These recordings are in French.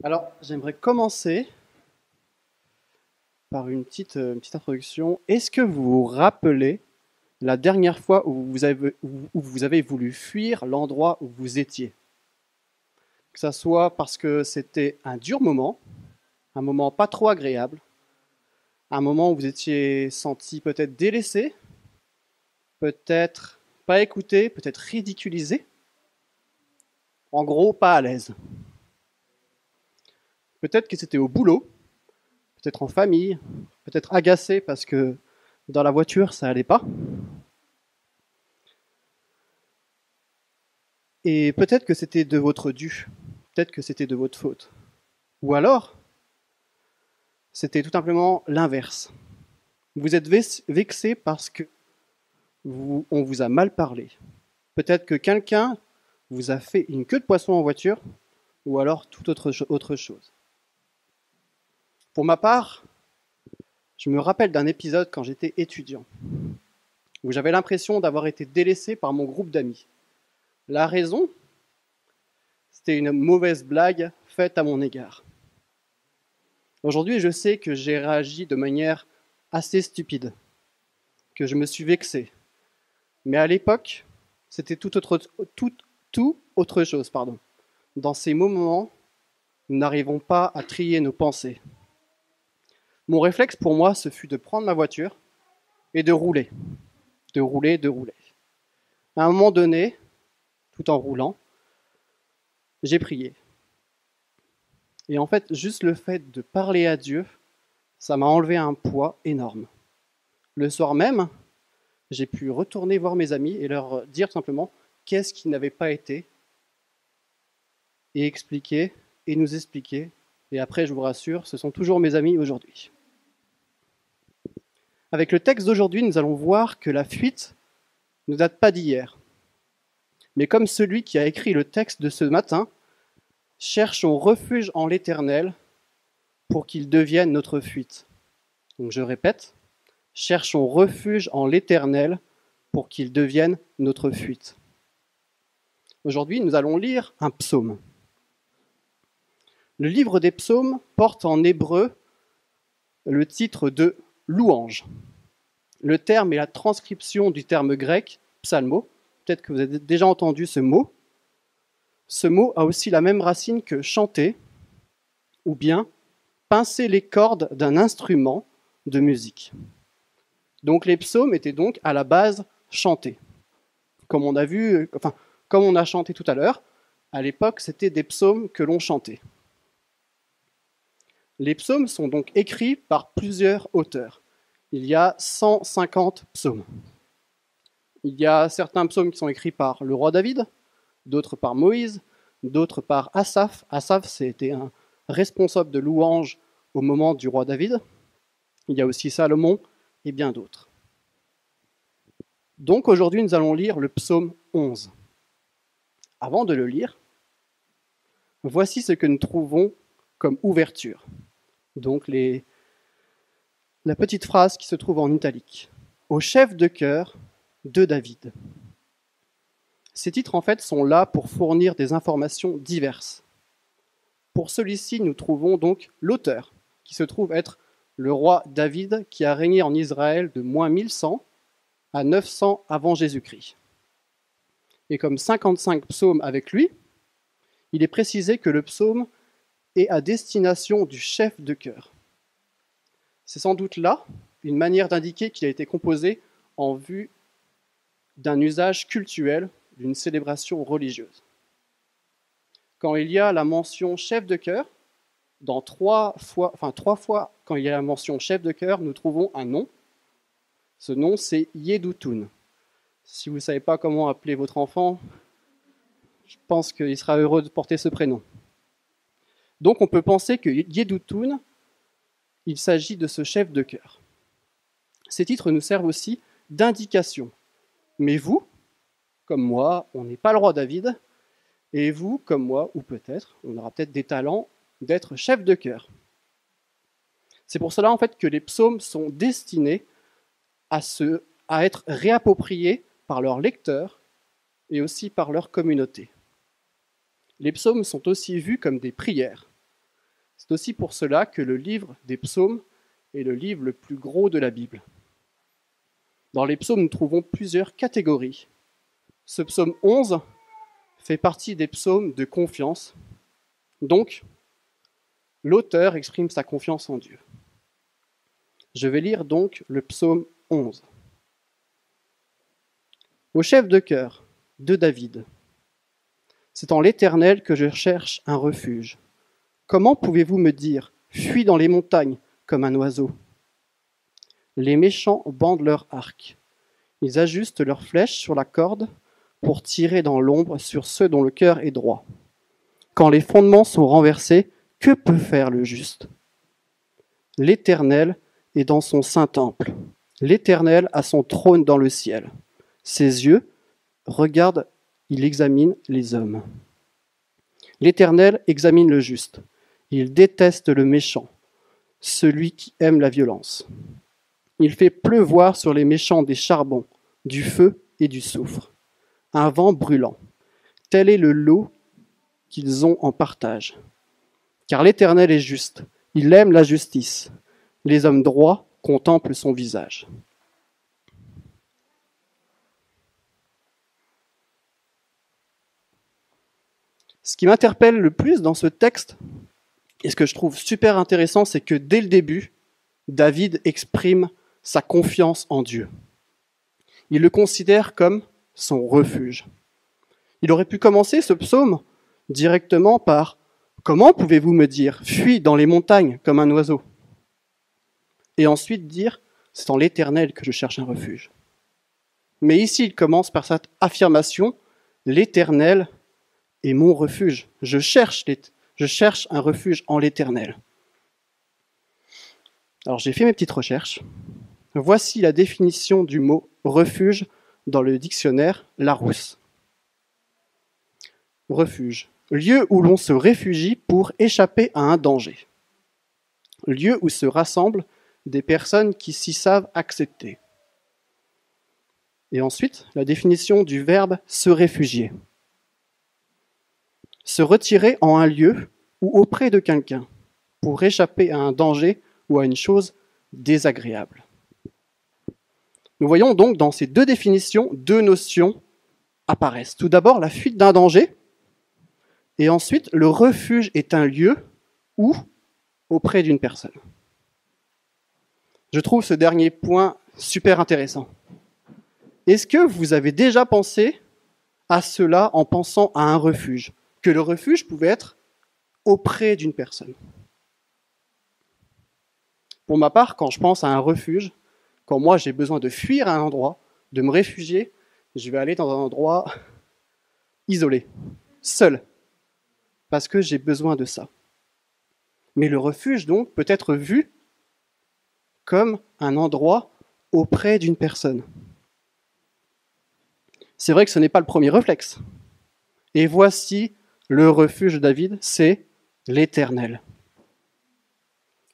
Alors, j'aimerais commencer par une petite introduction. Est-ce que vous vous rappelez la dernière fois où vous avez voulu fuir l'endroit où vous étiez? Que ça soit parce que c'était un dur moment, un moment pas trop agréable, un moment où vous étiez senti peut-être délaissé, peut-être pas écouté, peut-être ridiculisé, en gros pas à l'aise. Peut-être que c'était au boulot, peut-être en famille, peut-être agacé parce que dans la voiture ça allait pas. Et peut-être que c'était de votre dû, peut-être que c'était de votre faute. Ou alors, c'était tout simplement l'inverse. Vous êtes vexé parce que on vous a mal parlé. Peut-être que quelqu'un vous a fait une queue de poisson en voiture, ou alors toute autre chose. Pour ma part, je me rappelle d'un épisode quand j'étais étudiant, où j'avais l'impression d'avoir été délaissé par mon groupe d'amis. La raison, c'était une mauvaise blague faite à mon égard. Aujourd'hui, je sais que j'ai réagi de manière assez stupide, que je me suis vexé. Mais à l'époque, c'était tout autre chose. Pardon. Dans ces moments, nous n'arrivons pas à trier nos pensées. Mon réflexe pour moi, ce fut de prendre ma voiture et de rouler, de rouler, de rouler. À un moment donné, tout en roulant, j'ai prié. Et en fait, juste le fait de parler à Dieu, ça m'a enlevé un poids énorme. Le soir même, j'ai pu retourner voir mes amis et leur dire simplement qu'est-ce qui n'avait pas été et expliquer et nous expliquer. Et après, je vous rassure, ce sont toujours mes amis aujourd'hui. Avec le texte d'aujourd'hui, nous allons voir que la fuite ne date pas d'hier. Mais comme celui qui a écrit le texte de ce matin, cherchons refuge en l'Éternel pour qu'il devienne notre fuite. Donc je répète, cherchons refuge en l'Éternel pour qu'il devienne notre fuite. Aujourd'hui, nous allons lire un psaume. Le livre des psaumes porte en hébreu le titre de louange. Le terme est la transcription du terme grec psalmo. Peut-être que vous avez déjà entendu ce mot. Ce mot a aussi la même racine que chanter ou bien pincer les cordes d'un instrument de musique. Donc les psaumes étaient donc à la base chantés. Comme on a chanté tout à l'heure, à l'époque, c'était des psaumes que l'on chantait. Les psaumes sont donc écrits par plusieurs auteurs. Il y a 150 psaumes. Il y a certains psaumes qui sont écrits par le roi David, d'autres par Moïse, d'autres par Asaph. Asaph, c'était un responsable de louange au moment du roi David. Il y a aussi Salomon et bien d'autres. Donc aujourd'hui, nous allons lire le psaume 11. Avant de le lire, voici ce que nous trouvons comme ouverture. Donc la petite phrase qui se trouve en italique. Au chef de chœur de David. Ces titres, en fait, sont là pour fournir des informations diverses. Pour celui-ci, nous trouvons donc l'auteur, qui se trouve être le roi David, qui a régné en Israël de moins 1100 à 900 avant Jésus-Christ. Et comme 55 psaumes avec lui, il est précisé que le psaume est à destination du chef de chœur. C'est sans doute là une manière d'indiquer qu'il a été composé en vue d'un usage cultuel, d'une célébration religieuse. Quand il y a la mention chef de chœur, trois fois, quand il y a la mention chef de chœur, nous trouvons un nom. Ce nom, c'est Yedutun. Si vous ne savez pas comment appeler votre enfant, je pense qu'il sera heureux de porter ce prénom. Donc on peut penser que Yedutun, il s'agit de ce chef de chœur. Ces titres nous servent aussi d'indication. Mais vous, comme moi, on n'est pas le roi David, et vous, comme moi, ou peut-être, on aura peut-être des talents d'être chef de chœur. C'est pour cela en fait que les psaumes sont destinés à être réappropriés par leurs lecteurs et aussi par leur communauté. Les psaumes sont aussi vus comme des prières. C'est aussi pour cela que le livre des psaumes est le livre le plus gros de la Bible. Dans les psaumes, nous trouvons plusieurs catégories. Ce psaume 11 fait partie des psaumes de confiance. Donc, l'auteur exprime sa confiance en Dieu. Je vais lire donc le psaume 11. Au chef de chœur de David. C'est en l'Éternel que je cherche un refuge. Comment pouvez-vous me dire, fuis dans les montagnes comme un oiseau? Les méchants bandent leur arc. Ils ajustent leurs flèches sur la corde pour tirer dans l'ombre sur ceux dont le cœur est droit. Quand les fondements sont renversés, que peut faire le juste? L'Éternel est dans son saint temple. L'Éternel a son trône dans le ciel. Ses yeux regardent, il examine les hommes. L'Éternel examine le juste. Il déteste le méchant, celui qui aime la violence. Il fait pleuvoir sur les méchants des charbons, du feu et du soufre, un vent brûlant. Tel est le lot qu'ils ont en partage. Car l'Éternel est juste, il aime la justice. Les hommes droits contemplent son visage. Ce qui m'interpelle le plus dans ce texte, et ce que je trouve super intéressant, c'est que dès le début, David exprime sa confiance en Dieu. Il le considère comme son refuge. Il aurait pu commencer ce psaume directement par « Comment pouvez-vous me dire, fuis dans les montagnes comme un oiseau ?» et ensuite dire « C'est en l'Éternel que je cherche un refuge ». Mais ici, il commence par cette affirmation « L'Éternel est mon refuge. Je cherche un refuge en l'Éternel. » Alors j'ai fait mes petites recherches. Voici la définition du mot « refuge » dans le dictionnaire Larousse. Refuge. Lieu où l'on se réfugie pour échapper à un danger. Lieu où se rassemblent des personnes qui s'y savent accepter. Et ensuite, la définition du verbe « se réfugier ». Se retirer en un lieu ou auprès de quelqu'un pour échapper à un danger ou à une chose désagréable. Nous voyons donc dans ces deux définitions, deux notions apparaissent. Tout d'abord, la fuite d'un danger, et ensuite, le refuge est un lieu où auprès d'une personne. Je trouve ce dernier point super intéressant. Est-ce que vous avez déjà pensé à cela en pensant à un refuge? Que le refuge pouvait être auprès d'une personne. Pour ma part, quand je pense à un refuge, quand moi j'ai besoin de fuir à un endroit, de me réfugier, je vais aller dans un endroit isolé, seul, parce que j'ai besoin de ça. Mais le refuge, donc, peut être vu comme un endroit auprès d'une personne. C'est vrai que ce n'est pas le premier réflexe. Et voici le refuge de David, c'est l'Éternel.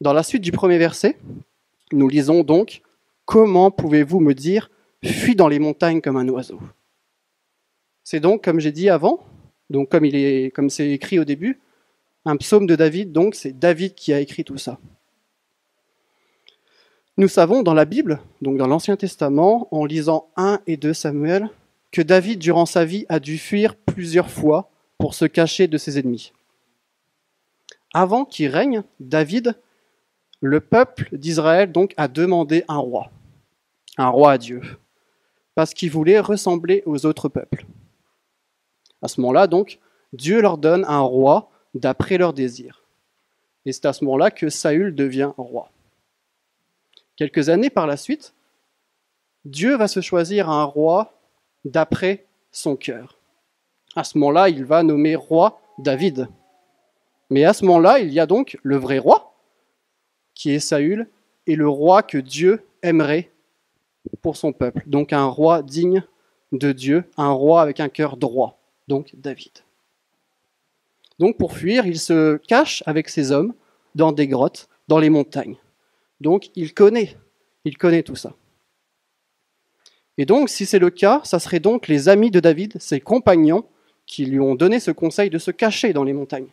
Dans la suite du premier verset, nous lisons donc « Comment pouvez-vous me dire, fuis dans les montagnes comme un oiseau ?» C'est donc, comme j'ai dit avant, donc comme c'est écrit au début, un psaume de David, donc c'est David qui a écrit tout ça. Nous savons dans la Bible, donc dans l'Ancien Testament, en lisant 1 et 2 Samuel, que David, durant sa vie, a dû fuir plusieurs fois pour se cacher de ses ennemis. Avant qu'il règne, David, le peuple d'Israël donc a demandé un roi à Dieu, parce qu'il voulait ressembler aux autres peuples. À ce moment-là, donc, Dieu leur donne un roi d'après leurs désirs. Et c'est à ce moment-là que Saül devient roi. Quelques années par la suite, Dieu va se choisir un roi d'après son cœur. À ce moment-là, il va nommer roi David. Mais à ce moment-là, il y a donc le vrai roi, qui est Saül, et le roi que Dieu aimerait pour son peuple. Donc un roi digne de Dieu, un roi avec un cœur droit, donc David. Donc pour fuir, il se cache avec ses hommes dans des grottes, dans les montagnes. Donc il connaît tout ça. Et donc si c'est le cas, ça serait donc les amis de David, ses compagnons, qui lui ont donné ce conseil de se cacher dans les montagnes.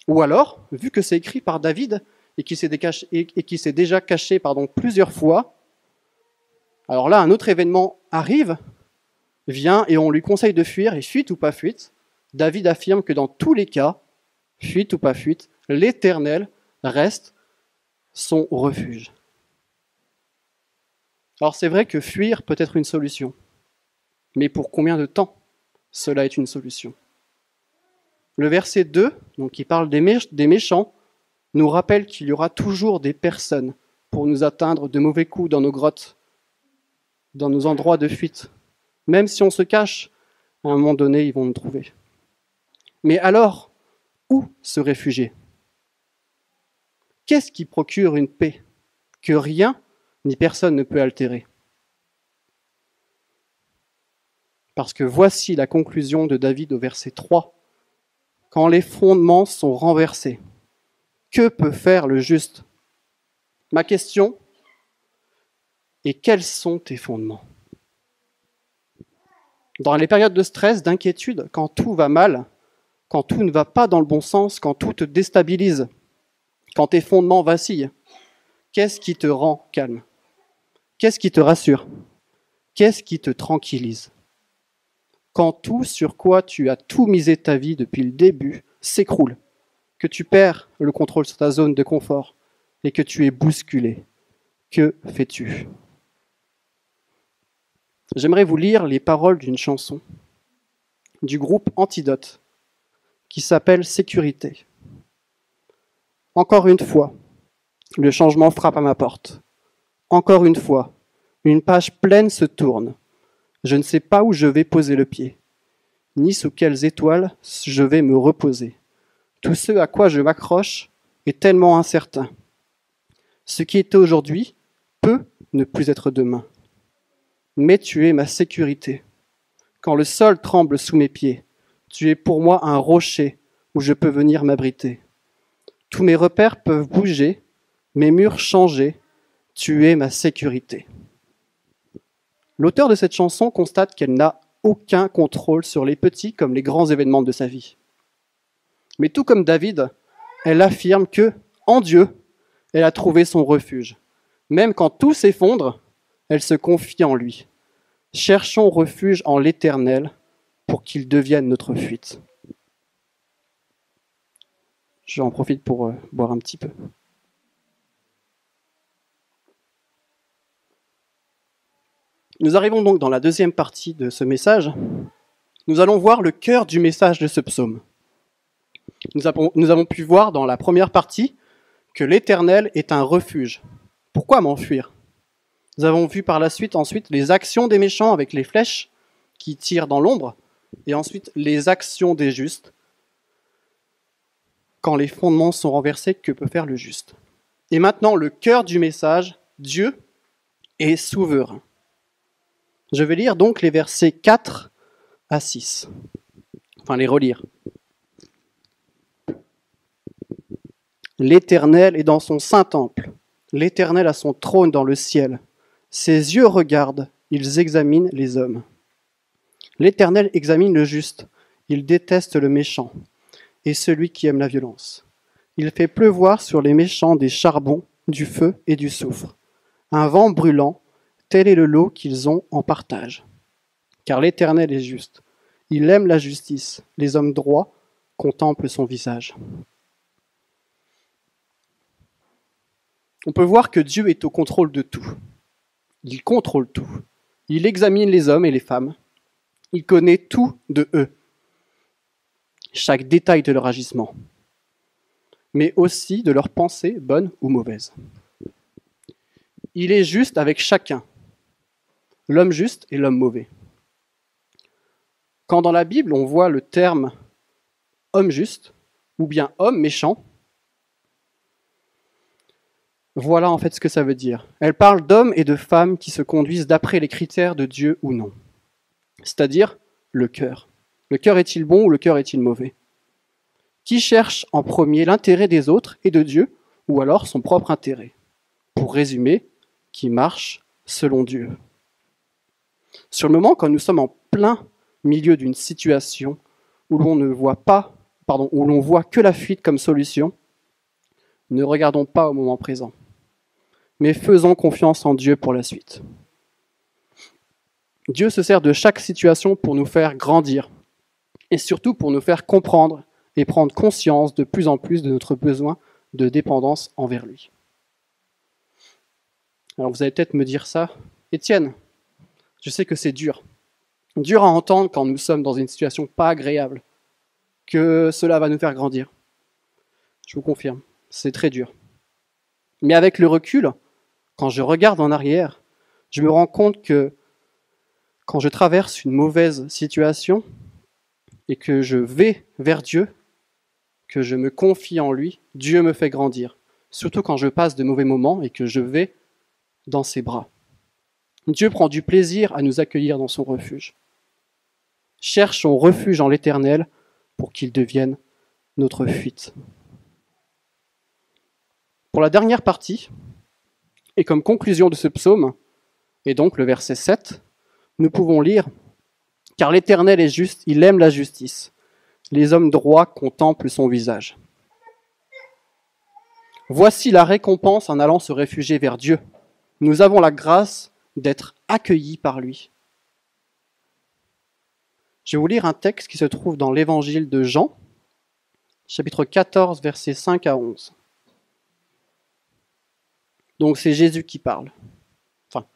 Ou alors, vu que c'est écrit par David et qui s'est déjà caché plusieurs fois, alors là, un autre événement arrive, vient et on lui conseille de fuir, et fuite ou pas fuite, David affirme que dans tous les cas, fuite ou pas fuite, l'Éternel reste son refuge. Alors c'est vrai que fuir peut être une solution, mais pour combien de temps cela est une solution? Le verset 2, donc, qui parle des méchants, nous rappelle qu'il y aura toujours des personnes pour nous atteindre de mauvais coups dans nos grottes, dans nos endroits de fuite. Même si on se cache, à un moment donné, ils vont nous trouver. Mais alors, où se réfugier? Qu'est-ce qui procure une paix que rien ni personne ne peut altérer? Parce que voici la conclusion de David au verset 3. Quand les fondements sont renversés, que peut faire le juste? Ma question est: quels sont tes fondements? Dans les périodes de stress, d'inquiétude, quand tout va mal, quand tout ne va pas dans le bon sens, quand tout te déstabilise, quand tes fondements vacillent, qu'est-ce qui te rend calme? Qu'est-ce qui te rassure? Qu'est-ce qui te tranquillise? Quand tout sur quoi tu as tout misé ta vie depuis le début s'écroule, que tu perds le contrôle sur ta zone de confort et que tu es bousculé, que fais-tu? J'aimerais vous lire les paroles d'une chanson du groupe Antidote qui s'appelle Sécurité. Encore une fois, le changement frappe à ma porte. Encore une fois, une page pleine se tourne. Je ne sais pas où je vais poser le pied, ni sous quelles étoiles je vais me reposer. Tout ce à quoi je m'accroche est tellement incertain. Ce qui était aujourd'hui peut ne plus être demain. Mais tu es ma sécurité. Quand le sol tremble sous mes pieds, tu es pour moi un rocher où je peux venir m'abriter. Tous mes repères peuvent bouger, mes murs changer, tu es ma sécurité. L'auteur de cette chanson constate qu'elle n'a aucun contrôle sur les petits comme les grands événements de sa vie. Mais tout comme David, elle affirme que, en Dieu, elle a trouvé son refuge. Même quand tout s'effondre, elle se confie en lui. Cherchons refuge en l'Éternel pour qu'il devienne notre fuite. J'en profite pour boire un petit peu. Nous arrivons donc dans la deuxième partie de ce message. Nous allons voir le cœur du message de ce psaume. Nous avons pu voir dans la première partie que l'Éternel est un refuge. Pourquoi m'enfuir? Nous avons vu par la suite ensuite les actions des méchants avec les flèches qui tirent dans l'ombre, et ensuite les actions des justes. Quand les fondements sont renversés, que peut faire le juste? Et maintenant, le cœur du message, Dieu est souverain. Je vais lire donc les versets 4 à 6. Enfin, les relire. L'Éternel est dans son saint temple. L'Éternel a son trône dans le ciel. Ses yeux regardent, ils examinent les hommes. L'Éternel examine le juste, il déteste le méchant et celui qui aime la violence. Il fait pleuvoir sur les méchants des charbons, du feu et du soufre. Un vent brûlant, tel est le lot qu'ils ont en partage. Car l'Éternel est juste. Il aime la justice. Les hommes droits contemplent son visage. On peut voir que Dieu est au contrôle de tout. Il contrôle tout. Il examine les hommes et les femmes. Il connaît tout de eux, chaque détail de leur agissement, mais aussi de leurs pensées, bonnes ou mauvaises. Il est juste avec chacun, l'homme juste et l'homme mauvais. Quand dans la Bible on voit le terme homme juste ou bien homme méchant, voilà en fait ce que ça veut dire. Elle parle d'hommes et de femmes qui se conduisent d'après les critères de Dieu ou non. C'est-à-dire le cœur. Le cœur est-il bon ou le cœur est-il mauvais? Qui cherche en premier l'intérêt des autres et de Dieu, ou alors son propre intérêt? Pour résumer, qui marche selon Dieu. Sur le moment, quand nous sommes en plein milieu d'une situation où l'on ne voit pas où l'on voit que la fuite comme solution, ne regardons pas au moment présent, mais faisons confiance en Dieu pour la suite. Dieu se sert de chaque situation pour nous faire grandir et surtout pour nous faire comprendre et prendre conscience de plus en plus de notre besoin de dépendance envers lui. Alors vous allez peut-être me dire ça, Étienne, je sais que c'est dur. Dur à entendre quand nous sommes dans une situation pas agréable, que cela va nous faire grandir. Je vous confirme, c'est très dur. Mais avec le recul, quand je regarde en arrière, je me rends compte que quand je traverse une mauvaise situation et que je vais vers Dieu, que je me confie en lui, Dieu me fait grandir. Surtout quand je passe de mauvais moments et que je vais dans ses bras. Dieu prend du plaisir à nous accueillir dans son refuge. Cherche son refuge en l'Éternel pour qu'il devienne notre fuite. Pour la dernière partie, et comme conclusion de ce psaume, et donc le verset 7, nous pouvons lire « Car l'Éternel est juste, il aime la justice. Les hommes droits contemplent son visage. Voici la récompense en allant se réfugier vers Dieu. Nous avons la grâce d'être accueillis par lui. » Je vais vous lire un texte qui se trouve dans l'évangile de Jean, chapitre 14, versets 5 à 11. Donc c'est Jésus qui parle. Enfin,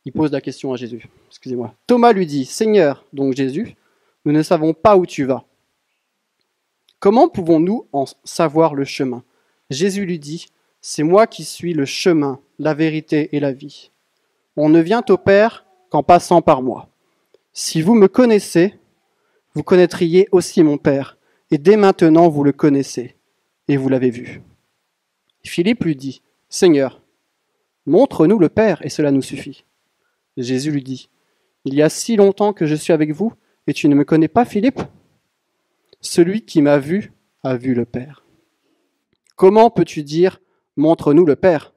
il pose la question à Jésus. Excusez-moi. Thomas lui dit, « Seigneur, donc Jésus, nous ne savons pas où tu vas. Comment pouvons-nous en savoir le chemin ?» Jésus lui dit, « C'est moi qui suis le chemin, la vérité et la vie. On ne vient au Père qu'en passant par moi. Si vous me connaissez, vous connaîtriez aussi mon Père, et dès maintenant vous le connaissez, et vous l'avez vu. » Philippe lui dit, « Seigneur, montre-nous le Père, et cela nous suffit. » Jésus lui dit, « Il y a si longtemps que je suis avec vous, et tu ne me connais pas, Philippe ? Celui qui m'a vu a vu le Père. Comment peux-tu dire, montre-nous le Père ?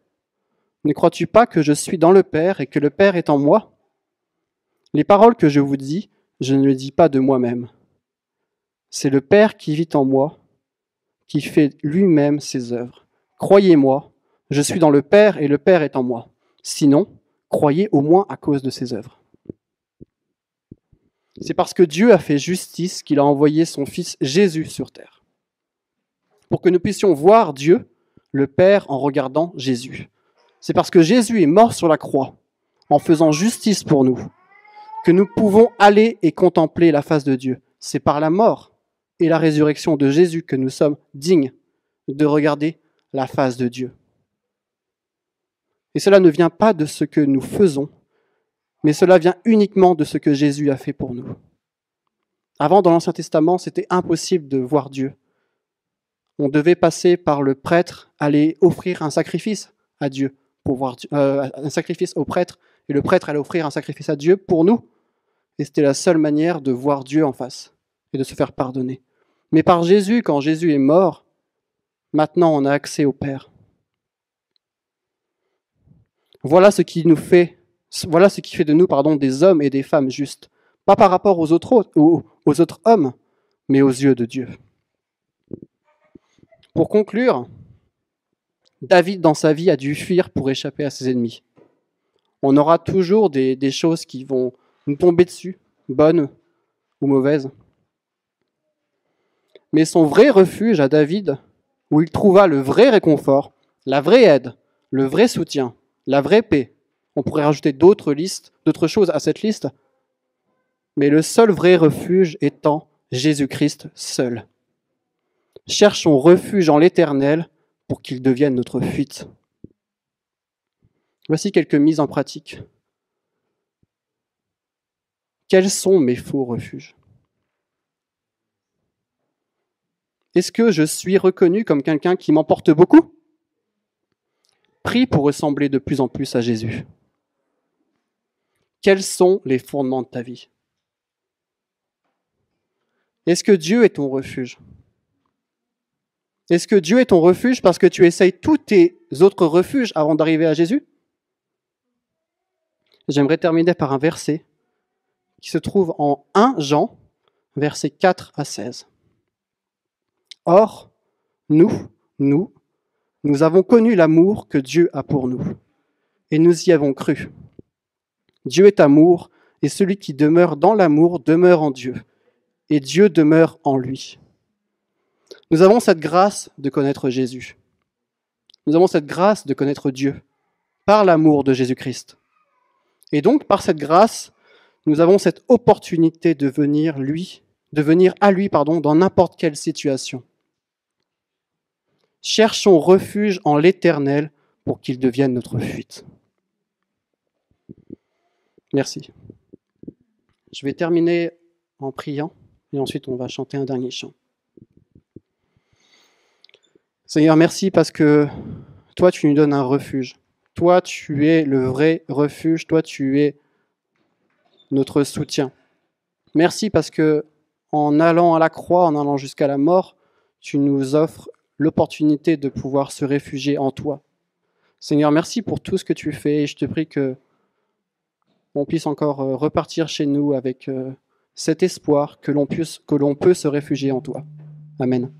Ne crois-tu pas que je suis dans le Père et que le Père est en moi ? Les paroles que je vous dis, je ne les dis pas de moi-même. C'est le Père qui vit en moi, qui fait lui-même ses œuvres. Croyez-moi, je suis dans le Père et le Père est en moi. Sinon, croyez au moins à cause de ses œuvres. C'est parce que Dieu a fait justice qu'il a envoyé son Fils Jésus sur terre, pour que nous puissions voir Dieu, le Père, en regardant Jésus. C'est parce que Jésus est mort sur la croix, en faisant justice pour nous, que nous pouvons aller et contempler la face de Dieu. C'est par la mort et la résurrection de Jésus que nous sommes dignes de regarder la face de Dieu. Et cela ne vient pas de ce que nous faisons, mais cela vient uniquement de ce que Jésus a fait pour nous. Avant, dans l'Ancien Testament, c'était impossible de voir Dieu. On devait passer par le prêtre, aller offrir un sacrifice à Dieu, pour voir un sacrifice au prêtre, et le prêtre allait offrir un sacrifice à Dieu pour nous. Et c'était la seule manière de voir Dieu en face et de se faire pardonner. Mais par Jésus, quand Jésus est mort, maintenant on a accès au Père. Voilà ce qui fait de nous des hommes et des femmes justes, pas par rapport aux autres hommes, mais aux yeux de Dieu. Pour conclure, David dans sa vie a dû fuir pour échapper à ses ennemis. On aura toujours des choses qui vont nous tomber dessus, bonnes ou mauvaises. Mais son vrai refuge à David, où il trouva le vrai réconfort, la vraie aide, le vrai soutien, la vraie paix. On pourrait rajouter d'autres choses à cette liste, mais le seul vrai refuge étant Jésus-Christ seul. Cherchons refuge en l'Éternel pour qu'il devienne notre fuite. Voici quelques mises en pratique. Quels sont mes faux refuges ? Est-ce que je suis reconnu comme quelqu'un qui m'emporte beaucoup ? Prie pour ressembler de plus en plus à Jésus. Quels sont les fondements de ta vie ? Est-ce que Dieu est ton refuge ? Est-ce que Dieu est ton refuge parce que tu essayes tous tes autres refuges avant d'arriver à Jésus ? J'aimerais terminer par un verset qui se trouve en 1 Jean, versets 4 à 16. Or, nous avons connu l'amour que Dieu a pour nous, et nous y avons cru. Dieu est amour, et celui qui demeure dans l'amour demeure en Dieu, et Dieu demeure en lui. Nous avons cette grâce de connaître Jésus. Nous avons cette grâce de connaître Dieu, par l'amour de Jésus-Christ. Et donc, par cette grâce, nous avons cette opportunité de venir à lui dans n'importe quelle situation. Cherchons refuge en l'Éternel pour qu'il devienne notre fuite. Merci. Je vais terminer en priant et ensuite on va chanter un dernier chant. Seigneur, merci parce que toi, tu nous donnes un refuge. Toi, tu es le vrai refuge. Toi, tu es notre soutien. Merci parce que en allant à la croix, en allant jusqu'à la mort, tu nous offres l'opportunité de pouvoir se réfugier en toi. Seigneur, merci pour tout ce que tu fais et je te prie que on puisse encore repartir chez nous avec cet espoir que l'on peut se réfugier en toi. Amen.